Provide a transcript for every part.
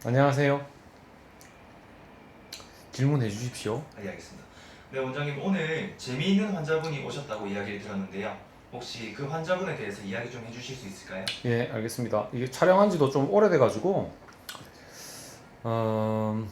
안녕하세요. 질문해 주십시오. 예, 알겠습니다. 네, 원장님 오늘 재미있는 환자분이 오셨다고 이야기를 들었는데요. 혹시 그 환자분에 대해서 이야기 좀 해주실 수 있을까요? 예, 알겠습니다. 이게 촬영한 지도 좀 오래돼가지고, 어,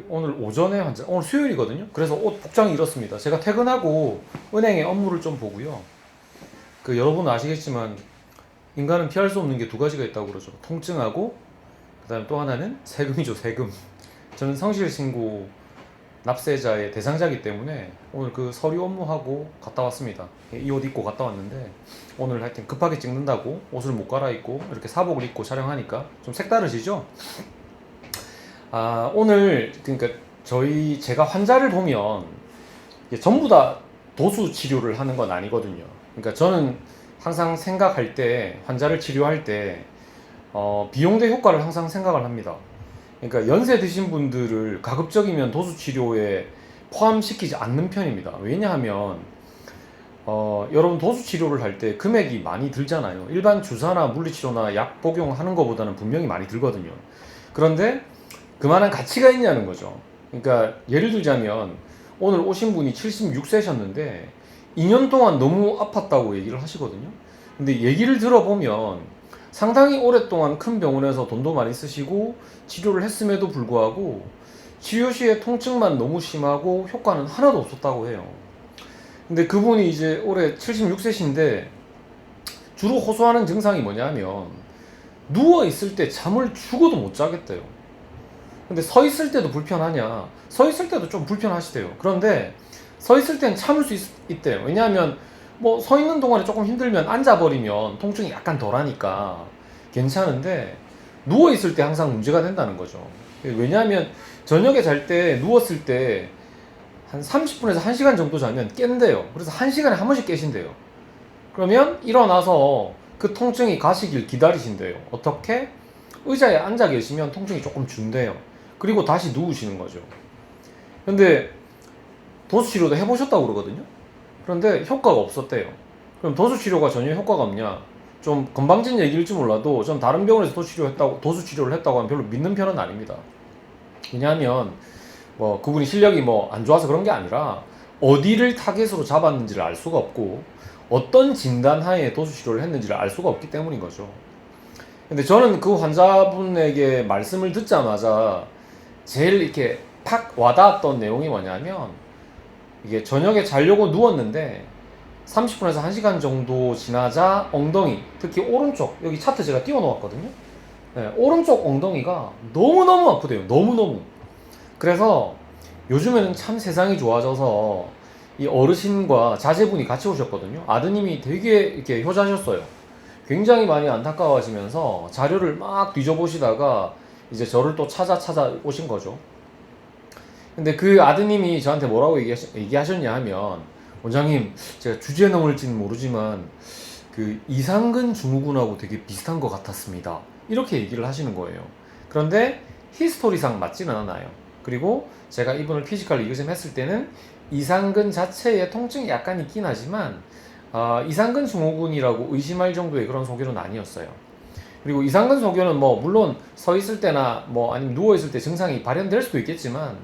오늘 오전에 오늘 수요일이거든요. 그래서 옷 복장이 이렇습니다. 제가 퇴근하고 은행에 업무를 좀 보고요. 여러분은 아시겠지만, 인간은 피할 수 없는 게 두 가지가 있다고 그러죠. 통증하고, 그 다음에 또 하나는 세금이죠, 세금. 저는 성실신고 납세자의 대상자이기 때문에 오늘 그 서류 업무하고 갔다 왔습니다. 이 옷 입고 갔다 왔는데 오늘 하여튼 급하게 찍는다고 옷을 못 갈아입고 이렇게 사복을 입고 촬영하니까 좀 색다르시죠? 오늘 그러니까 제가 환자를 보면 이게 전부 다 도수 치료를 하는 건 아니거든요. 그러니까 저는 항상 생각할 때 환자를 치료할 때 비용 대 효과를 항상 생각을 합니다. 그러니까 연세 드신 분들을 가급적이면 도수 치료에 포함시키지 않는 편입니다. 왜냐하면 여러분 도수 치료를 할 때 금액이 많이 들잖아요. 일반 주사나 물리치료나 약 복용하는 것보다는 분명히 많이 들거든요. 그런데 그만한 가치가 있냐는 거죠. 그러니까 예를 들자면 오늘 오신 분이 76세셨는데 2년 동안 너무 아팠다고 얘기를 하시거든요. 근데 얘기를 들어보면 상당히 오랫동안 큰 병원에서 돈도 많이 쓰시고 치료를 했음에도 불구하고 치료 시에 통증만 너무 심하고 효과는 하나도 없었다고 해요. 근데 그분이 이제 올해 76세신데 주로 호소하는 증상이 뭐냐면 누워 있을 때 잠을 죽어도 못 자겠대요. 근데 서 있을 때도 불편하냐? 서 있을 때도 좀 불편하시대요. 그런데 서 있을 땐 참을 수 있대요. 왜냐하면 뭐 서 있는 동안에 조금 힘들면 앉아버리면 통증이 약간 덜하니까 괜찮은데 누워 있을 때 항상 문제가 된다는 거죠. 왜냐하면 저녁에 잘 때 누웠을 때 한 30분에서 1시간 정도 자면 깬대요. 그래서 1시간에 한 번씩 깨신대요. 그러면 일어나서 그 통증이 가시길 기다리신대요. 어떻게? 의자에 앉아 계시면 통증이 조금 준대요. 그리고 다시 누우시는 거죠. 근데 도수 치료도 해보셨다고 그러거든요. 그런데 효과가 없었대요. 그럼 도수 치료가 전혀 효과가 없냐? 좀 건방진 얘기일지 몰라도 전 다른 병원에서 도수 치료를 했다고 하면 별로 믿는 편은 아닙니다. 왜냐하면 뭐 그분이 실력이 뭐 안 좋아서 그런 게 아니라 어디를 타겟으로 잡았는지를 알 수가 없고 어떤 진단하에 도수 치료를 했는지를 알 수가 없기 때문인 거죠. 근데 저는 그 환자분에게 말씀을 듣자마자 제일 이렇게 팍 와닿았던 내용이 뭐냐면 이게 저녁에 자려고 누웠는데 30분에서 1시간 정도 지나자 엉덩이, 특히 오른쪽, 여기 차트 제가 띄워 놓았거든요. 네, 오른쪽 엉덩이가 너무너무 아프대요. 너무너무. 그래서 요즘에는 참 세상이 좋아져서 이 어르신과 자제분이 같이 오셨거든요. 아드님이 되게 이렇게 효자셨어요. 굉장히 많이 안타까워하시면서 자료를 막 뒤져보시다가 이제 저를 또 찾아 오신 거죠. 근데 그 아드님이 저한테 뭐라고 얘기하셨냐 하면, 원장님, 제가 주제 넘을지는 모르지만 그 이상근 증후군하고 되게 비슷한 것 같았습니다. 이렇게 얘기를 하시는 거예요. 그런데 히스토리상 맞지는 않아요. 그리고 제가 이분을 피지컬 리그즘 했을 때는 이상근 자체에 통증이 약간 있긴 하지만 이상근 증후군이라고 의심할 정도의 그런 소견은 아니었어요. 그리고 이상근 소견은 뭐 물론 서 있을 때나 뭐 아니면 누워 있을 때 증상이 발현될 수도 있겠지만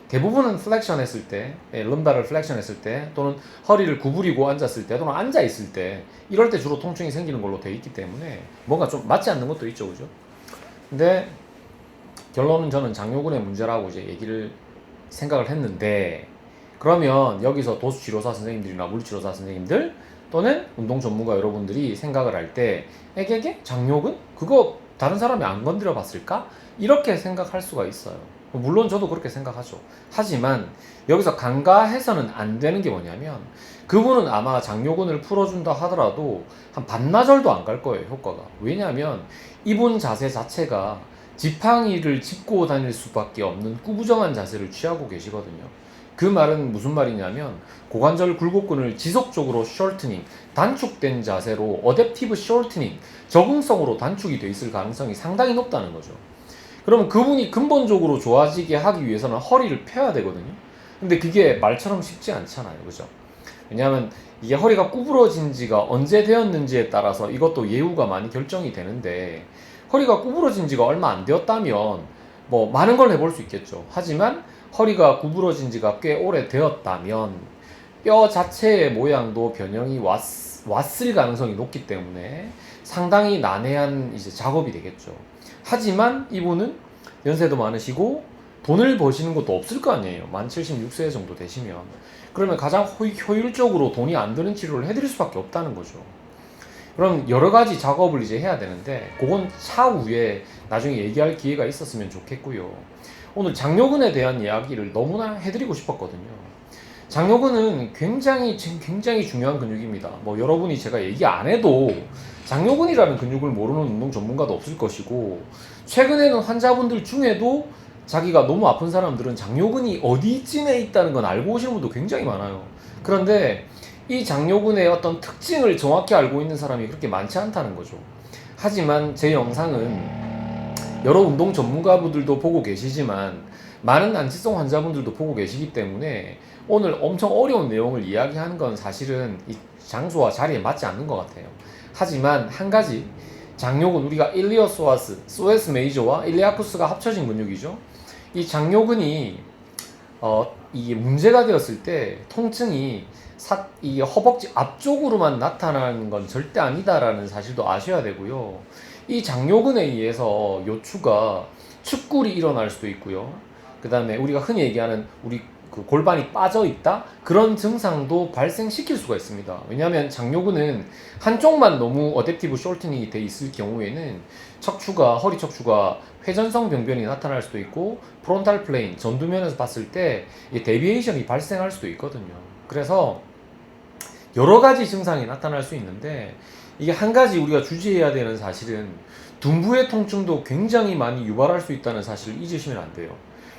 대부분은 플렉션 했을 때, 럼바를 플렉션 했을 때 또는 허리를 구부리고 앉았을 때 또는 앉아 있을 때 이럴 때 주로 통증이 생기는 걸로 되어 있기 때문에 뭔가 좀 맞지 않는 것도 있죠, 그죠? 근데 결론은 저는 장요근의 문제라고 이제 생각을 했는데, 그러면 여기서 도수치료사 선생님들이나 물리치료사 선생님들 또는 운동 전문가 여러분들이 생각을 할 때 에게게 장요근? 그거 다른 사람이 안 건드려 봤을까? 이렇게 생각할 수가 있어요. 물론 저도 그렇게 생각하죠. 하지만 여기서 간과해서는 안 되는 게 뭐냐면 그분은 아마 장요근을 풀어준다 하더라도 한 반나절도 안 갈 거예요, 효과가. 왜냐하면 이분 자세 자체가 지팡이를 짚고 다닐 수밖에 없는 꾸부정한 자세를 취하고 계시거든요. 그 말은 무슨 말이냐면 고관절 굴곡근을 지속적으로 숄트닝, 단축된 자세로 어댑티브 숄트닝, 적응성으로 단축이 돼 있을 가능성이 상당히 높다는 거죠. 그러면 그분이 근본적으로 좋아지게 하기 위해서는 허리를 펴야 되거든요. 근데 그게 말처럼 쉽지 않잖아요, 그죠? 왜냐하면 이게 허리가 구부러진 지가 언제 되었는지에 따라서 이것도 예후가 많이 결정이 되는데, 허리가 구부러진 지가 얼마 안 되었다면 뭐 많은 걸 해볼 수 있겠죠. 하지만 허리가 구부러진 지가 꽤 오래 되었다면 뼈 자체의 모양도 변형이 왔을 가능성이 높기 때문에 상당히 난해한 이제 작업이 되겠죠. 하지만 이분은 연세도 많으시고 돈을 버시는 것도 없을 거 아니에요. 만 76세 정도 되시면. 그러면 가장 효율적으로 돈이 안 드는 치료를 해드릴 수밖에 없다는 거죠. 그럼 여러 가지 작업을 이제 해야 되는데 그건 차후에 나중에 얘기할 기회가 있었으면 좋겠고요. 오늘 장요근에 대한 이야기를 너무나 해드리고 싶었거든요. 장요근은 굉장히 중요한 근육입니다. 뭐 여러분이 제가 얘기 안 해도 장요근이라는 근육을 모르는 운동 전문가도 없을 것이고, 최근에는 환자분들 중에도 자기가 너무 아픈 사람들은 장요근이 어디쯤에 있다는 건 알고 오시는 분도 굉장히 많아요. 그런데 이 장요근의 어떤 특징을 정확히 알고 있는 사람이 그렇게 많지 않다는 거죠. 하지만 제 영상은 여러 운동 전문가분들도 보고 계시지만 많은 난치성 환자분들도 보고 계시기 때문에 오늘 엄청 어려운 내용을 이야기하는 건 사실은 이 장소와 자리에 맞지 않는 것 같아요. 하지만 한 가지, 장요근, 우리가 일리오소아스, 소에스 메이저와 일리아쿠스가 합쳐진 근육이죠. 이 장요근이 이게 문제가 되었을 때 통증이 이 허벅지 앞쪽으로만 나타나는 건 절대 아니다라는 사실도 아셔야 되고요. 이 장요근에 의해서 요추가 축굴이 일어날 수도 있고요. 그 다음에 우리가 흔히 얘기하는 우리 그 골반이 빠져 있다? 그런 증상도 발생시킬 수가 있습니다. 왜냐하면 장요근은 한쪽만 너무 어댑티브 숄트닝이 돼 있을 경우에는 허리 척추가 회전성 병변이 나타날 수도 있고, 프론탈 플레인, 전두면에서 봤을 때 데비에이션이 발생할 수도 있거든요. 그래서 여러 가지 증상이 나타날 수 있는데, 이게 한 가지 우리가 주의해야 되는 사실은 둔부의 통증도 굉장히 많이 유발할 수 있다는 사실을 잊으시면 안 돼요.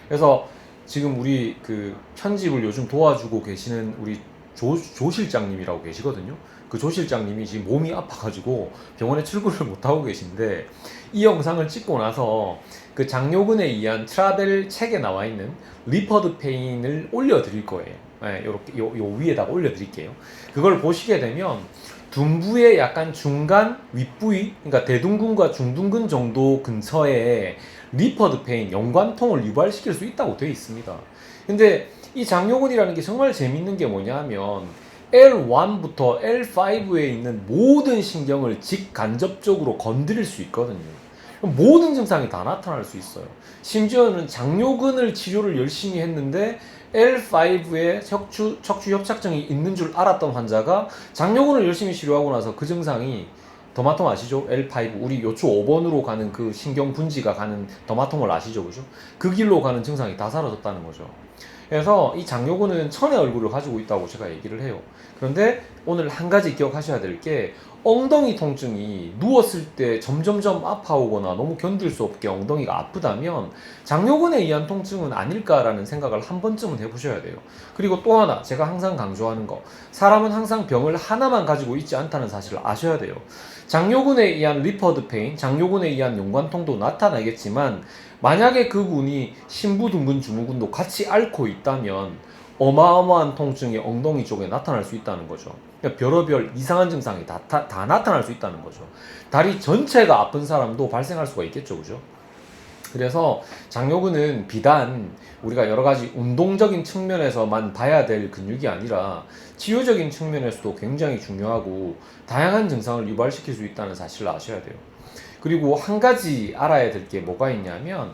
그래서 지금 우리 그 편집을 요즘 도와주고 계시는 우리 조 실장님이라고 계시거든요. 그 조 실장님이 지금 몸이 아파가지고 병원에 출근을 못하고 계신데, 이 영상을 찍고 나서 그 장요근에 의한 트라벨 책에 나와 있는 리퍼드 페인을 올려드릴 거예요. 네, 요렇게 요 위에다가 올려드릴게요. 그걸 보시게 되면 둔부의 약간 중간 윗부위, 그러니까 대둔근과 중둔근 정도 근처에 리퍼드 페인, 연관통을 유발시킬 수 있다고 되어 있습니다. 근데 이 장요근이라는 게 정말 재밌는 게 뭐냐면 L1부터 L5에 있는 모든 신경을 직간접적으로 건드릴 수 있거든요. 모든 증상이 다 나타날 수 있어요. 심지어는 장요근을 치료를 열심히 했는데 L5에 척추 협착증이 있는 줄 알았던 환자가 장요근을 열심히 치료하고 나서 그 증상이, 더마톰 아시죠? L5, 우리 요추 5번으로 가는 그 신경 분지가 가는 더마톰을 아시죠? 그죠? 그 길로 가는 증상이 다 사라졌다는 거죠. 그래서 이 장요근은 천의 얼굴을 가지고 있다고 제가 얘기를 해요. 그런데 오늘 한 가지 기억하셔야 될 게, 엉덩이 통증이 누웠을 때 점점점 아파오거나 너무 견딜 수 없게 엉덩이가 아프다면 장요근에 의한 통증은 아닐까라는 생각을 한 번쯤은 해보셔야 돼요. 그리고 또 하나, 제가 항상 강조하는 거, 사람은 항상 병을 하나만 가지고 있지 않다는 사실을 아셔야 돼요. 장요근에 의한 리퍼드 페인, 장요근에 의한 연관통도 나타나겠지만 만약에 그분이 신부둔근 주무근도 같이 앓고 있다면 어마어마한 통증이 엉덩이 쪽에 나타날 수 있다는 거죠. 그러니까 별의별 이상한 증상이 다 나타날 수 있다는 거죠. 다리 전체가 아픈 사람도 발생할 수가 있겠죠, 그죠? 그래서 장요근은 비단 우리가 여러 가지 운동적인 측면에서만 봐야 될 근육이 아니라 치유적인 측면에서도 굉장히 중요하고 다양한 증상을 유발시킬 수 있다는 사실을 아셔야 돼요. 그리고 한 가지 알아야 될 게 뭐가 있냐면,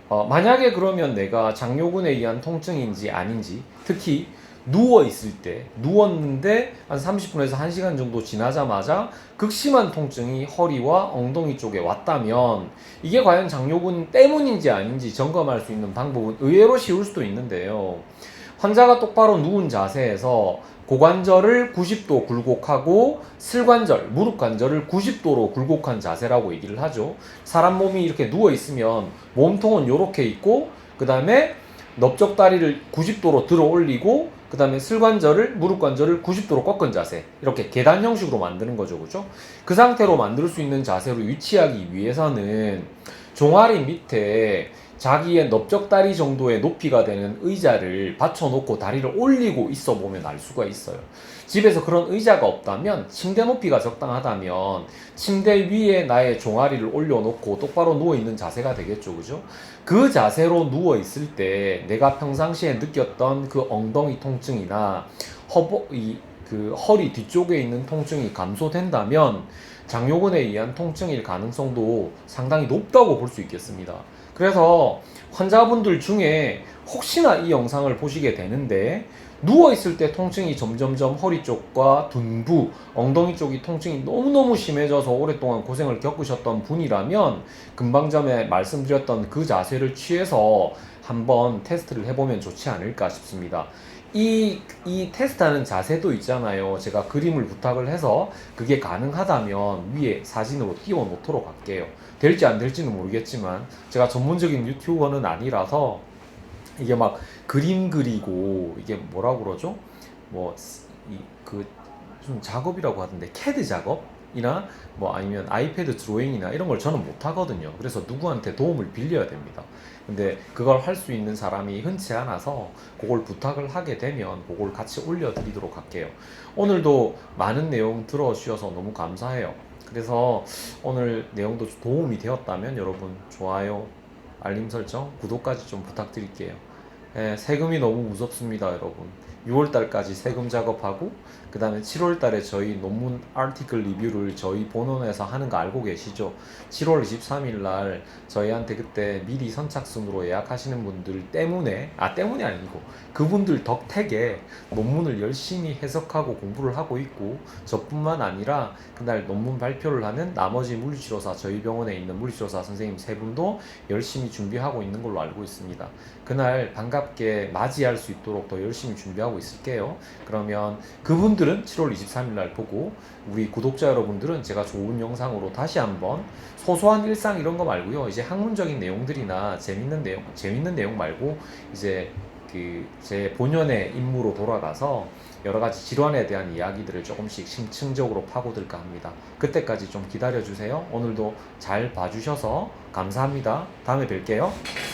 만약에 그러면 내가 장요근에 의한 통증인지 아닌지, 특히 누워있을 때, 누웠는데 한 30분에서 1시간 정도 지나자마자 극심한 통증이 허리와 엉덩이 쪽에 왔다면 이게 과연 장요근 때문인지 아닌지 점검할 수 있는 방법은 의외로 쉬울 수도 있는데요. 환자가 똑바로 누운 자세에서 고관절을 90도 굴곡하고 슬관절, 무릎 관절을 90도로 굴곡한 자세라고 얘기를 하죠. 사람 몸이 이렇게 누워 있으면 몸통은 이렇게 있고, 그 다음에 넓적다리를 90도로 들어 올리고, 그 다음에 슬관절을, 무릎 관절을 90도로 꺾은 자세, 이렇게 계단 형식으로 만드는 거죠, 그죠? 그 상태로 만들 수 있는 자세로 위치하기 위해서는 종아리 밑에 자기의 넓적다리 정도의 높이가 되는 의자를 받쳐놓고 다리를 올리고 있어 보면 알 수가 있어요. 집에서 그런 의자가 없다면, 침대 높이가 적당하다면 침대 위에 나의 종아리를 올려놓고 똑바로 누워있는 자세가 되겠죠. 그죠? 그 자세로 누워있을 때 내가 평상시에 느꼈던 그 엉덩이 통증이나 그 허리 뒤쪽에 있는 통증이 감소된다면 장요근에 의한 통증일 가능성도 상당히 높다고 볼 수 있겠습니다. 그래서 환자분들 중에 혹시나 이 영상을 보시게 되는데 누워있을 때 통증이 점점점 허리 쪽과 둔부, 엉덩이 쪽이 통증이 너무너무 심해져서 오랫동안 고생을 겪으셨던 분이라면 금방 전에 말씀드렸던 그 자세를 취해서 한번 테스트를 해보면 좋지 않을까 싶습니다. 이 테스트하는 자세도 있잖아요. 제가 그림을 부탁을 해서 그게 가능하다면 위에 사진으로 띄워 놓도록 할게요. 될지 안 될지는 모르겠지만 제가 전문적인 유튜버는 아니라서 이게 막 그림 그리고 이게 뭐라고 그러죠? 뭐 그 좀 작업이라고 하던데 캐드 작업이나 뭐 아니면 아이패드 드로잉이나 이런 걸 저는 못 하거든요. 그래서 누구한테 도움을 빌려야 됩니다. 근데 그걸 할 수 있는 사람이 흔치 않아서 그걸 부탁을 하게 되면 그걸 같이 올려드리도록 할게요. 오늘도 많은 내용 들어주셔서 너무 감사해요. 그래서 오늘 내용도 도움이 되었다면 여러분 좋아요, 알림 설정, 구독까지 좀 부탁드릴게요. 예, 세금이 너무 무섭습니다, 여러분. 6월달까지 세금 작업하고 그 다음에 7월달에 저희 논문 아티클 리뷰를 저희 본원에서 하는 거 알고 계시죠? 7월 23일 날 저희한테 그때 미리 선착순으로 예약하시는 분들 때문이 아니고 그분들 덕택에 논문을 열심히 해석하고 공부를 하고 있고, 저뿐만 아니라 그날 논문 발표를 하는 나머지 물리치료사, 저희 병원에 있는 물리치료사 선생님 세 분도 열심히 준비하고 있는 걸로 알고 있습니다. 그날 반갑게 맞이할 수 있도록 더 열심히 준비하고 있을게요. 그러면 그분들은 7월 23일 날 보고, 우리 구독자 여러분들은 제가 좋은 영상으로 다시 한번 소소한 일상 이런 거 말고요, 이제 학문적인 내용들이나 재밌는 내용 말고 이제 그 제 본연의 임무로 돌아가서 여러 가지 질환에 대한 이야기들을 조금씩 심층적으로 파고들까 합니다. 그때까지 좀 기다려 주세요. 오늘도 잘 봐주셔서 감사합니다. 다음에 뵐게요.